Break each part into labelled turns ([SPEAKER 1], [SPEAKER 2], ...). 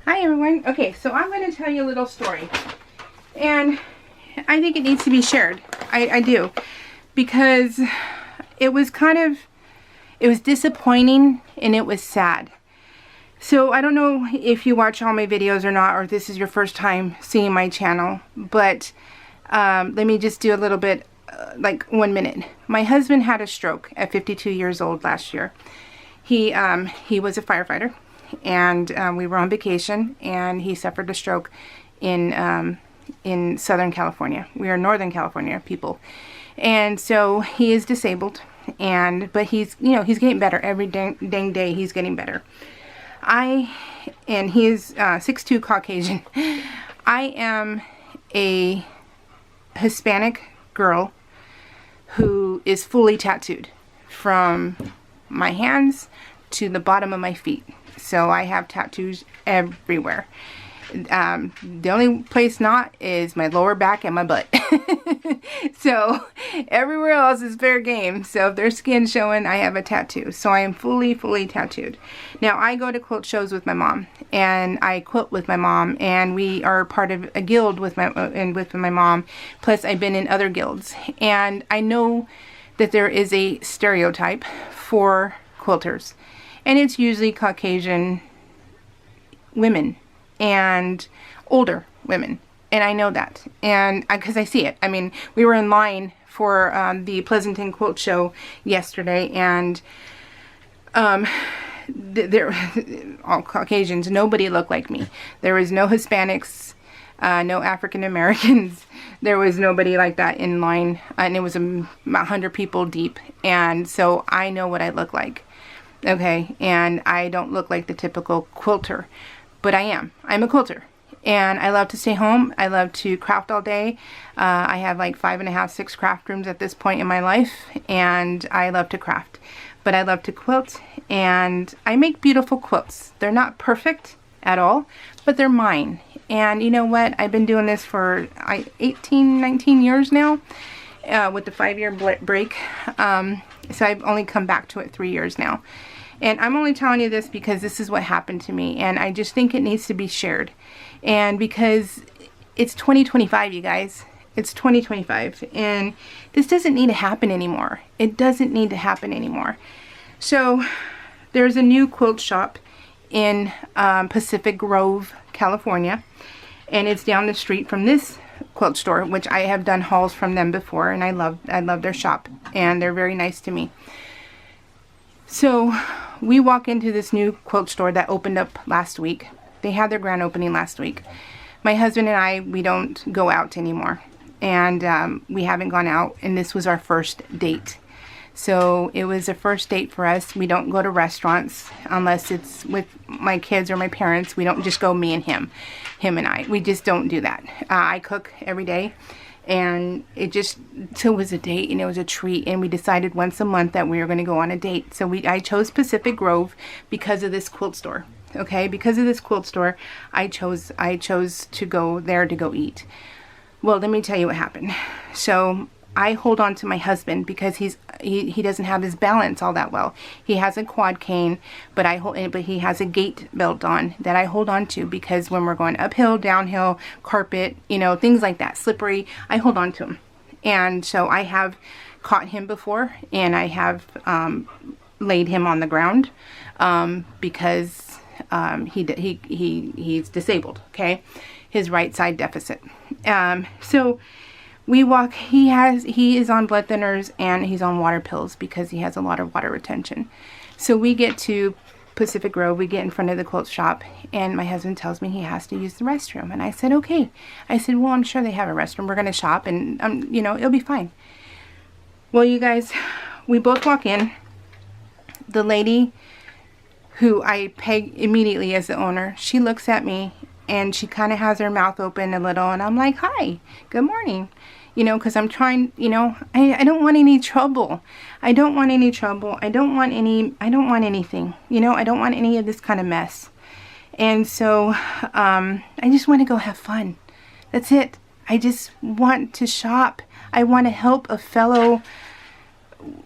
[SPEAKER 1] Hi everyone. Okay, so I'm going to tell you a little story. And I think it needs to be shared. I do. Because it was disappointing and it was sad. So I don't know if you watch all my videos or not, or if this is your first time seeing my channel. But let me just do a little bit, like 1 minute. My husband had a stroke at 52 years old last year. He was a firefighter. And we were on vacation, and he suffered a stroke in Southern California. We are Northern California people, and so he is disabled. But he's getting better every dang day. He's getting better. And he is 6'2" Caucasian. I am a Hispanic girl who is fully tattooed from my hands to the bottom of my feet. So I have tattoos everywhere. The only place not is my lower back and my butt. So everywhere else is fair game. So if there's skin showing, I have a tattoo. So I am fully tattooed. Now I go to quilt shows with my mom, and I quilt with my mom, and we are part of a guild with my mom. Plus I've been in other guilds, and I know that there is a stereotype for quilters. And it's usually Caucasian women and older women. And I know that. And because I see it. I mean, we were in line for the Pleasanton Quilt Show yesterday. And they're all Caucasians. Nobody looked like me. There was no Hispanics, no African Americans. There was nobody like that in line. And it was 100 people deep. And so I know what I look like. Okay, and I don't look like the typical quilter, but I am. I'm a quilter, and I love to stay home. I love to craft all day. I have like 5.5, 6 craft rooms at this point in my life, and I love to craft. But I love to quilt, and I make beautiful quilts. They're not perfect at all, but they're mine. And you know what? I've been doing this for 18, 19 years now, with the 5-year break. So I've only come back to it 3 years now. And I'm only telling you this because this is what happened to me. And I just think it needs to be shared. And because it's 2025, you guys. It's 2025. And this doesn't need to happen anymore. It doesn't need to happen anymore. So there's a new quilt shop in Pacific Grove, California. And it's down the street from this quilt store, which I have done hauls from them before. And I love their shop. And they're very nice to me. So we walk into this new quilt store that opened up last week. They had their grand opening last week. My husband and I, we don't go out anymore. And we haven't gone out. And this was our first date. So it was a first date for us. We don't go to restaurants unless it's with my kids or my parents. We don't just go me and him and I. We just don't do that. I cook every day. And it was a date, and it was a treat, and we decided once a month that we were going to go on a date. So I chose Pacific Grove because of this quilt store. Okay, because of this quilt store, I chose to go there to go eat. Well, let me tell you what happened. So I hold on to my husband because he doesn't have his balance all that well. He has a quad cane, but he has a gait belt on that I hold on to because when we're going uphill, downhill, carpet, things like that, slippery, I hold on to him. And so I have caught him before, and I have laid him on the ground because he's disabled. Okay, his right side deficit. So we walk, he is on blood thinners and he's on water pills because he has a lot of water retention. So we get to Pacific Grove, we get in front of the quilt shop, and my husband tells me he has to use the restroom. And I said, okay. I said, well, I'm sure they have a restroom. We're going to shop and, it'll be fine. Well, you guys, we both walk in. The lady who I peg immediately as the owner, she looks at me and she kind of has her mouth open a little, and I'm like, hi, good morning. Because I'm trying, I don't want any trouble. I don't want any trouble. I don't want anything. I don't want any of this kind of mess. And so, I just want to go have fun. That's it. I just want to shop. I want to help a fellow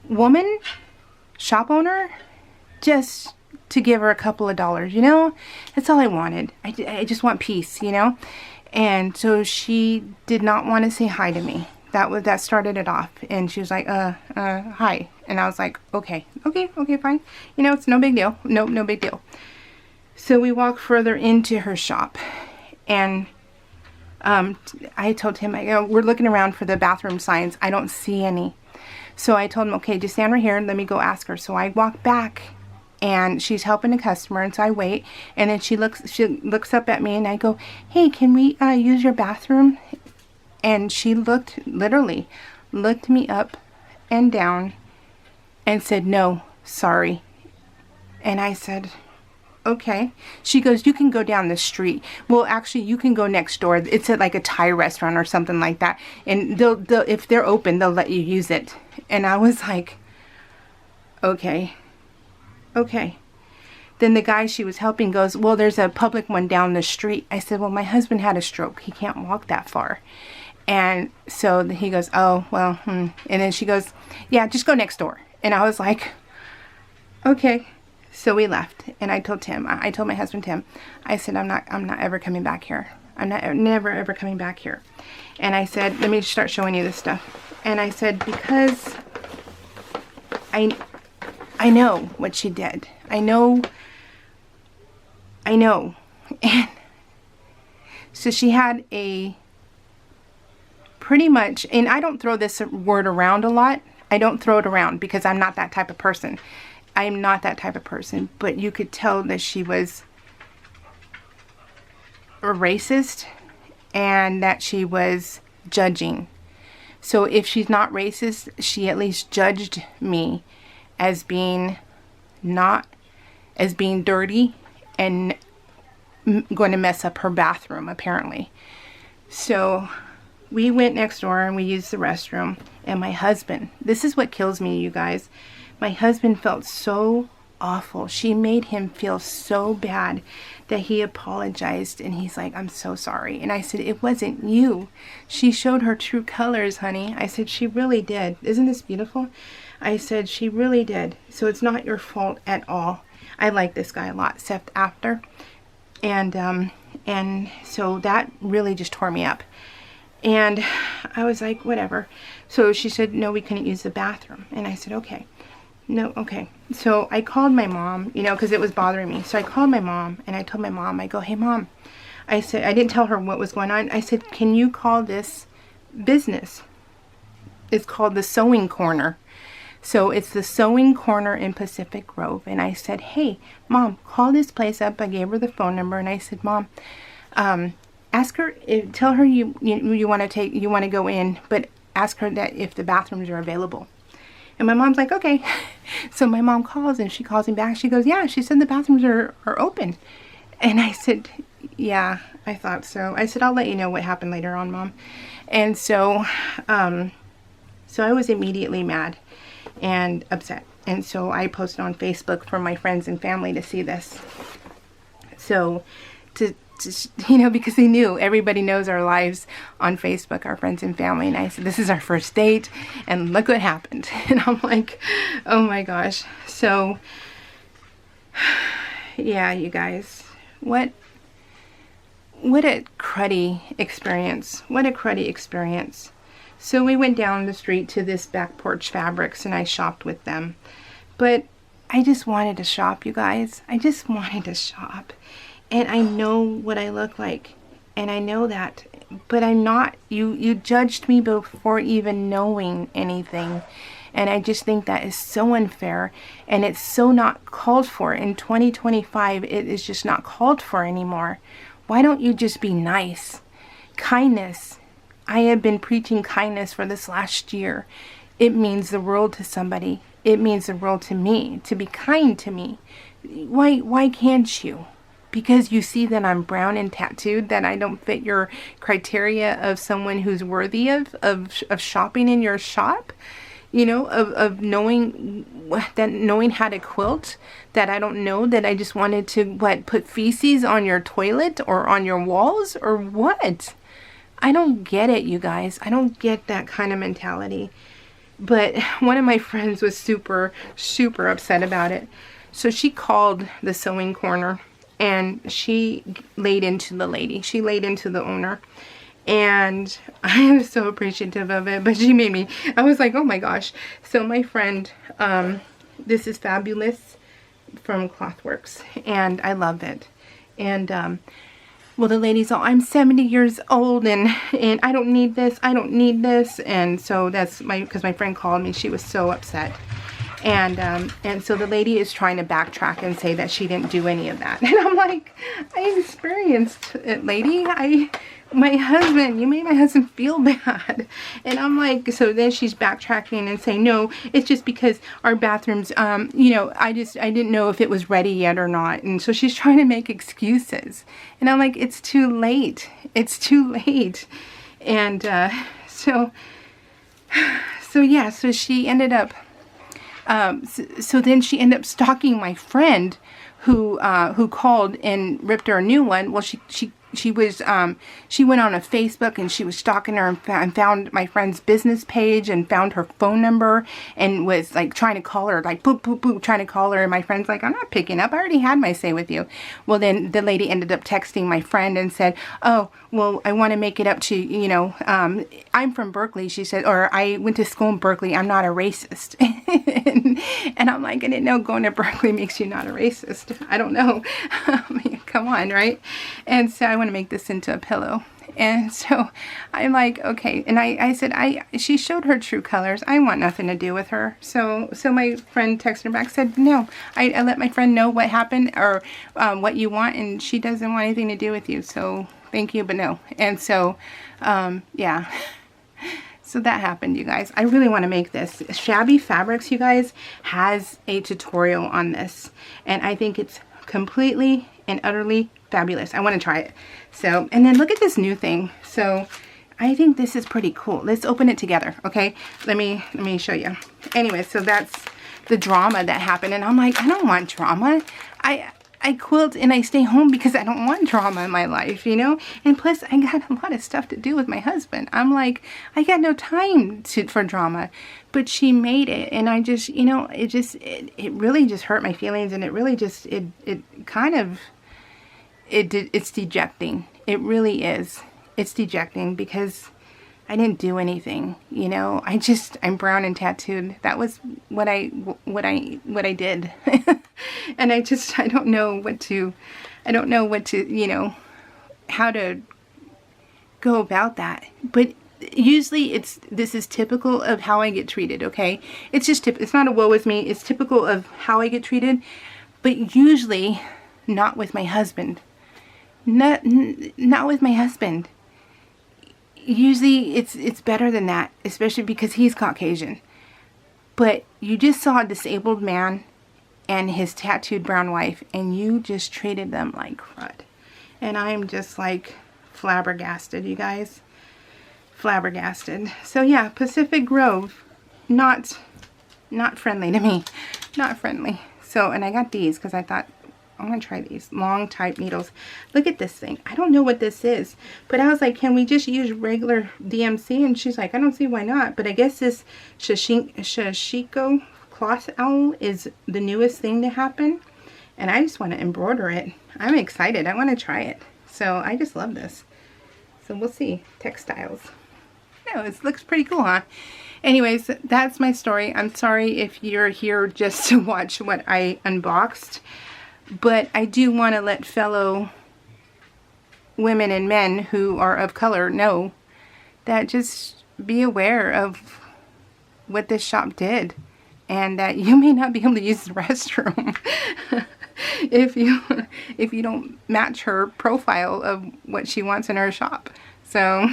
[SPEAKER 1] woman, shop owner, just to give her a couple of dollars, you know? That's all I wanted. I just want peace, you know? And so she did not want to say hi to me. That started it off. And she was like, hi. And I was like, okay, fine. You know, it's no big deal. No big deal. So we walked further into her shop, and I told him, we're looking around for the bathroom signs. I don't see any. So I told him, okay, just stand right here and let me go ask her. So I walk back, and she's helping a customer, and so I wait, and then she looks up at me, and I go, hey, can we use your bathroom? And she literally looked me up and down and said, no, sorry. And I said, okay. She goes, you can go down the street. Well, actually, you can go next door. It's at like a Thai restaurant or something like that. And they'll if they're open, they'll let you use it. And I was like, okay. Then the guy she was helping goes, well, there's a public one down the street. I said, well, my husband had a stroke. He can't walk that far. And so he goes, oh, well, And then she goes, yeah, just go next door. And I was like, okay. So we left, and I told my husband Tim, I said, I'm not ever coming back here. I'm never ever coming back here. And I said, let me start showing you this stuff. And I said, because I know what she did. I know. And so she had pretty much, and I don't throw this word around a lot. I don't throw it around because I'm not that type of person. I'm not that type of person, but you could tell that she was a racist and that she was judging. So if she's not racist, she at least judged me as being dirty and going to mess up her bathroom, apparently. So we went next door and we used the restroom, and my husband, this is what kills me, you guys. My husband felt so awful. She made him feel so bad that he apologized, and he's like, I'm so sorry. And I said, it wasn't you. She showed her true colors, honey. I said, she really did. Isn't this beautiful? I said, she really did. So it's not your fault at all. I like this guy a lot, except after. And so that really just tore me up. And I was like, whatever. So she said, no, we couldn't use the bathroom. And I said, okay. No, okay. So I called my mom, you know, because it was bothering me. So I called my mom, and I told my mom, I go, hey, Mom. I said, I didn't tell her what was going on. I said, can you call this business? It's called the Sewing Corner. So it's the Sewing Corner in Pacific Grove. And I said, hey, Mom, call this place up. I gave her the phone number, and I said, Mom, ask her, tell her you want to go in, but ask her that if the bathrooms are available. And my mom's like, okay. So my mom calls, and she calls me back. She goes, yeah, she said the bathrooms are open. And I said, yeah, I thought so. I said, I'll let you know what happened later on, Mom. And so I was immediately mad and upset. And so I posted on Facebook for my friends and family to see this. So because they knew, everybody knows our lives on Facebook, our friends and family. And I said, this is our first date, and look what happened. And I'm like, oh my gosh. So yeah, you guys, what a cruddy experience. What a cruddy experience. So we went down the street to this Back Porch Fabrics, and I shopped with them. But I just wanted to shop, you guys. I just wanted to shop. And I know what I look like, and I know that, but I'm not. You judged me before even knowing anything, and I just think that is so unfair, and it's so not called for. In 2025, it is just not called for anymore. Why don't you just be nice? Kindness. I have been preaching kindness for this last year. It means the world to somebody. It means the world to me, to be kind to me. Why can't you? Because you see that I'm brown and tattooed, that I don't fit your criteria of someone who's worthy of shopping in your shop, you know, of knowing how to quilt, that I don't know, that I just wanted to, put feces on your toilet or on your walls or what? I don't get it, you guys. I don't get that kind of mentality. But one of my friends was super, super upset about it. So she called the sewing corner and she laid into the lady. She laid into the owner. And I was so appreciative of it, but she made me, I was like, oh my gosh. So my friend, this is Fabulous from Clothworks, and I love it. And well, the lady's all, I'm 70 years old and I don't need this, I don't need this. And so that's because my friend called me, she was so upset. And so the lady is trying to backtrack and say that she didn't do any of that. And I'm like, I experienced it, lady. My husband, you made my husband feel bad. And I'm like, so then she's backtracking and saying, no, it's just because our bathrooms, you know, I didn't know if it was ready yet or not. And so she's trying to make excuses. And I'm like, it's too late. It's too late. And so yeah, so she ended up, so then she ended up stalking my friend who called and ripped her a new one. Well, she went on a Facebook and she was stalking her and found my friend's business page and found her phone number and was like trying to call her, like boop, boop, boop, trying to call her. And my friend's like, I'm not picking up. I already had my say with you. Well, then the lady ended up texting my friend and said, oh, well, I want to make it up to, you know, I'm from Berkeley, she said, or I went to school in Berkeley. I'm not a racist. and I'm like, I didn't know going to Berkeley makes you not a racist. I don't know. I mean, come on, right? And so I want to make this into a pillow. And so I'm like, okay. And I said, she showed her true colors. I want nothing to do with her. So my friend texted her back, said, no, I let my friend know what happened or what you want, and she doesn't want anything to do with you. So thank you, but no. And so, yeah. So that happened, you guys. I really want to make this. Shabby Fabrics, you guys, has a tutorial on this. And I think it's completely and utterly fabulous. I want to try it. So, and then look at this new thing. So I think this is pretty cool. Let's open it together, okay? Let me show you. Anyway, so that's the drama that happened. And I'm like, I don't want drama. I quilt and I stay home because I don't want drama in my life, you know? And plus, I got a lot of stuff to do with my husband. I'm like, I got no time for drama. But she made it, and I just, you know, it really just hurt my feelings, and it really just, it's dejecting. It really is. It's dejecting because I didn't do anything, you know? I'm brown and tattooed. That was what I did. And I don't know what to, you know, how to go about that. But usually this is typical of how I get treated, okay? It's just it's not a woe is me. It's typical of how I get treated, but usually not with my husband. Not with my husband. Usually it's better than that, especially because he's Caucasian. But you just saw a disabled man and his tattooed brown wife, and you just treated them like crud. And I'm just like flabbergasted, you guys. Flabbergasted. So yeah, Pacific Grove, not friendly to me. Not friendly. So, and I got these because I thought, I'm going to try these long type needles. Look at this thing. I don't know what this is. But I was like, can we just use regular DMC? And she's like, I don't see why not. But I guess this Shashiko cloth owl is the newest thing to happen. And I just want to embroider it. I'm excited. I want to try it. So I just love this. So we'll see. Textiles. No, it looks pretty cool, huh? Anyways, that's my story. I'm sorry if you're here just to watch what I unboxed. But I do want to let fellow women and men who are of color know that just be aware of what this shop did. And that you may not be able to use the restroom if you don't match her profile of what she wants in her shop. So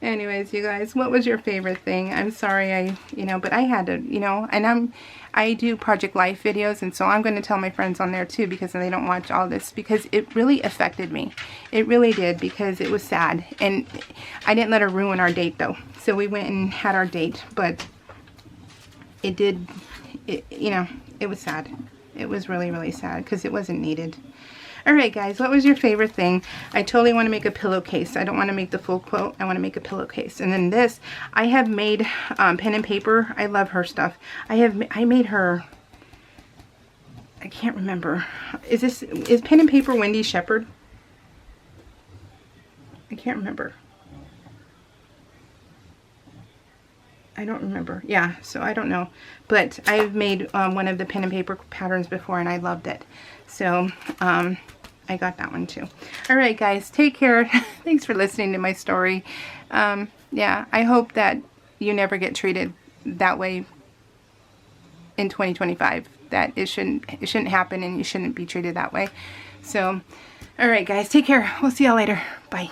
[SPEAKER 1] anyways, you guys, what was your favorite thing? I'm sorry, but I had to, and I do Project Life videos, and so I'm going to tell my friends on there too, because they don't watch all this, because it really affected me. It really did, because it was sad. And I didn't let her ruin our date though. So we went and had our date, but it was sad. It was really, really sad because it wasn't needed. Alright guys, what was your favorite thing? I totally want to make a pillowcase. I don't want to make the full quilt. I want to make a pillowcase. And then this, I have made pen and paper. I love her stuff. I made her I can't remember. Is pen and paper Wendy Shepherd? I can't remember. I don't remember. Yeah, so I don't know. But I've made one of the pen and paper patterns before, and I loved it. So I got that one too. All right, guys, take care. Thanks for listening to my story. Yeah, I hope that you never get treated that way in 2025. That it shouldn't happen, and you shouldn't be treated that way. So, all right, guys, take care. We'll see y'all later. Bye.